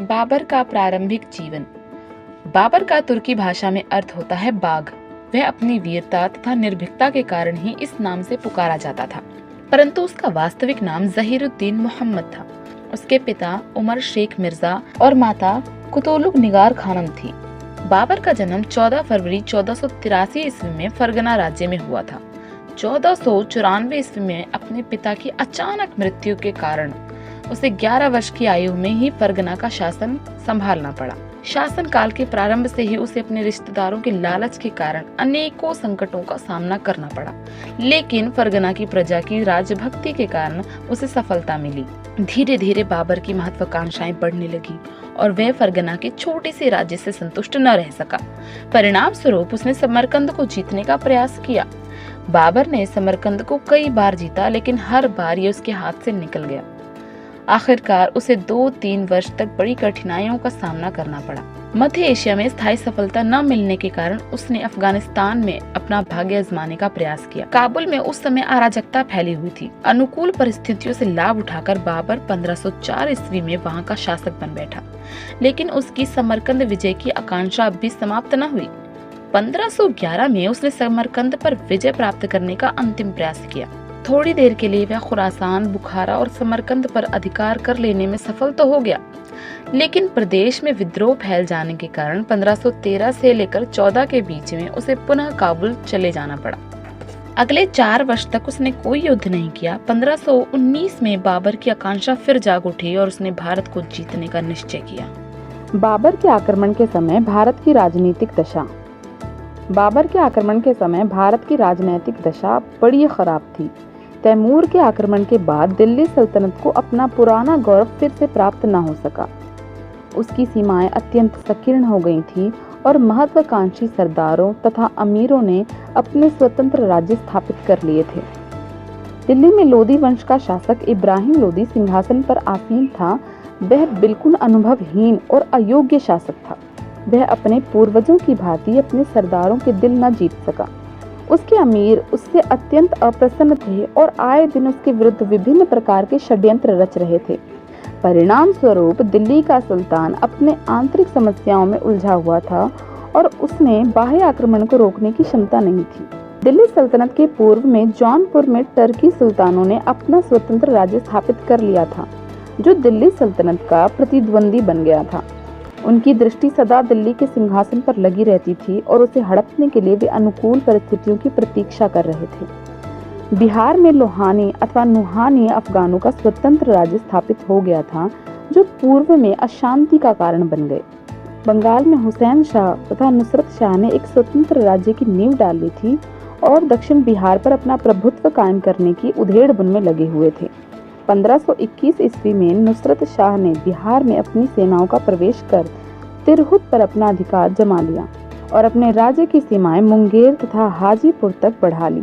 बाबर का प्रारंभिक जीवन। बाबर का तुर्की भाषा में अर्थ होता है बाघ। वह अपनी वीरता तथा निर्भीकता के कारण ही इस नाम से पुकारा जाता था, परंतु उसका वास्तविक नाम जहीरुद्दीन मोहम्मद था। उसके पिता उमर शेख मिर्जा और माता कुतुलुग निगार खानम थी। बाबर का जन्म 14 फरवरी 1483 ईस्वी में फरगना राज्य में हुआ था। 1494 ईस्वी में अपने पिता की अचानक मृत्यु के कारण उसे 11 वर्ष की आयु में ही फरगना का शासन संभालना पड़ा। शासन काल के प्रारंभ से ही उसे अपने रिश्तेदारों के लालच के कारण अनेकों संकटों का सामना करना पड़ा, लेकिन फरगना की प्रजा की राजभक्ति के कारण उसे सफलता मिली। धीरे धीरे बाबर की महत्वाकांक्षाएं बढ़ने लगी और वह फरगना के छोटे से राज्य से संतुष्ट न रह सका। परिणाम स्वरूप उसने समरकंद को जीतने का प्रयास किया। बाबर ने समरकंद को कई बार जीता, लेकिन हर बार ये उसके हाथ से निकल गया। आखिरकार उसे 2-3 वर्ष तक बड़ी कठिनाइयों का सामना करना पड़ा। मध्य एशिया में स्थायी सफलता न मिलने के कारण उसने अफगानिस्तान में अपना भाग्य आजमाने का प्रयास किया। काबुल में उस समय अराजकता फैली हुई थी। अनुकूल परिस्थितियों से लाभ उठाकर बाबर 1504 ईस्वी में वहां का शासक बन बैठा, लेकिन उसकी समरकंद विजय की आकांक्षा अब भी समाप्त न हुई। 1511 में उसने समरकंद पर विजय प्राप्त करने का अंतिम प्रयास किया। थोड़ी देर के लिए वह खुरासान, बुखारा और समरकंद पर अधिकार कर लेने में सफल तो हो गया, लेकिन प्रदेश में विद्रोह फैल जाने के कारण 1513 से लेकर 14 के बीच में उसे पुनः काबुल चले जाना पड़ा। अगले 4 वर्ष तक उसने कोई युद्ध नहीं किया। 1519 में बाबर की आकांक्षा फिर जाग उठी और उसने भारत को जीतने का निश्चय किया। बाबर के आक्रमण के समय भारत की राजनीतिक दशा। बाबर के आक्रमण के समय भारत की राजनीतिक दशा बड़ी खराब थी। तैमूर के आक्रमण के बाद दिल्ली सल्तनत को अपना पुराना गौरव फिर से प्राप्त न हो सका। उसकी सीमाएं अत्यंत संकीर्ण हो गई थी और महत्वाकांक्षी सरदारों तथा अमीरों ने अपने स्वतंत्र राज्य स्थापित कर लिए थे। दिल्ली में लोदी वंश का शासक इब्राहिम लोदी सिंहासन पर आसीन था। वह बिल्कुल अनुभवहीन और अयोग्य शासक था। वह अपने पूर्वजों की भांति अपने सरदारों के दिल न जीत सका। उसके अमीर उससे अत्यंत अप्रसन्न थे और आए दिन उसके विरुद्ध विभिन्न प्रकार के षड्यंत्र रच रहे थे। परिणाम स्वरूप दिल्ली का सुल्तान अपने आंतरिक समस्याओं में उलझा हुआ था और उसने बाह्य आक्रमण को रोकने की क्षमता नहीं थी। दिल्ली सल्तनत के पूर्व में जौनपुर में टर्की सुल्तानों ने अपना स्वतंत्र राज्य स्थापित कर लिया था, जो दिल्ली सल्तनत का प्रतिद्वंदी बन गया था। उनकी दृष्टि सदा दिल्ली के सिंहासन पर लगी रहती थी और उसे हड़पने के लिए वे अनुकूल परिस्थितियों की प्रतीक्षा कर रहे थे। बिहार में लोहानी अथवा नुहानी अफगानों का स्वतंत्र राज्य स्थापित हो गया था, जो पूर्व में अशांति का कारण बन गए। बंगाल में हुसैन शाह तथा नुसरत शाह ने एक स्वतंत्र राज्य की नींव डाली थी और दक्षिण बिहार पर अपना प्रभुत्व कायम करने की उधेड़-बुन में लगे हुए थे। 1521 ईस्वी में नुसरत शाह ने बिहार में अपनी सेनाओं का प्रवेश कर तिरहुत पर अपना अधिकार जमा लिया और अपने राज्य की सीमाएं मुंगेर तथा हाजीपुर तक बढ़ा ली।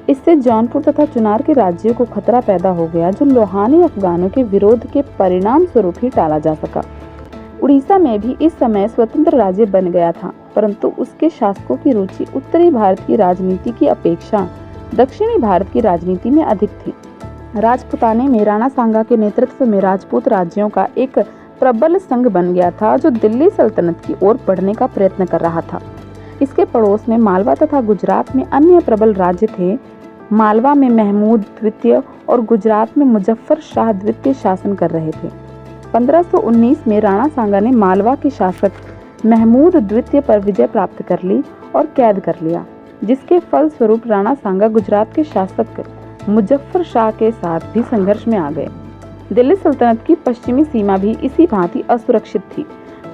इससे जौनपुर तथा चुनार के राज्यों को खतरा पैदा हो गया, जो लोहानी अफगानों के विरोध के परिणाम स्वरूप ही टाला जा सका। उड़ीसा में भी इस समय स्वतंत्र राज्य बन गया था, परंतु उसके शासकों की रुचि उत्तरी भारत की राजनीति की अपेक्षा दक्षिणी भारत की राजनीति में अधिक थी। राजपुताने में राणा सांगा के नेतृत्व में राजपूत राज्यों का एक प्रबल संघ बन गया था, जो दिल्ली सल्तनत की ओर बढ़ने का प्रयत्न कर रहा था। इसके पड़ोस में मालवा तथा गुजरात में अन्य प्रबल राज्य थे। मालवा में महमूद द्वितीय और गुजरात में मुजफ्फर शाह द्वितीय शासन कर रहे थे। 1519 में राणा सांगा ने मालवा के शासक महमूद द्वितीय पर विजय प्राप्त कर ली और कैद कर लिया, जिसके फलस्वरूप राणा सांगा गुजरात के शासक मुजफ्फर शाह के साथ भी संघर्ष में आ गए। दिल्ली सल्तनत की पश्चिमी सीमा भी इसी भांति असुरक्षित थी।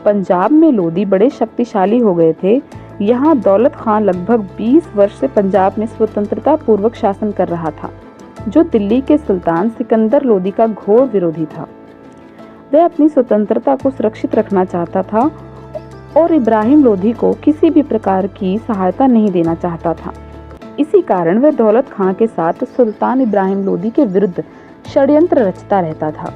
पंजाब में लोदी बड़े शक्तिशाली हो गए थे। यहाँ दौलत खान लगभग 20 वर्ष से पंजाब में स्वतंत्रता पूर्वक शासन कर रहा था, जो दिल्ली के सुल्तान सिकंदर लोदी का घोर विरोधी था। वह अपनी स्वतंत्रता को सुरक्षित रखना चाहता था और इब्राहिम लोदी को किसी भी प्रकार की सहायता नहीं देना चाहता था। इसी कारण वह दौलत खां के साथ सुल्तान इब्राहिम लोदी के विरुद्ध षड्यंत्र रचता रहता था।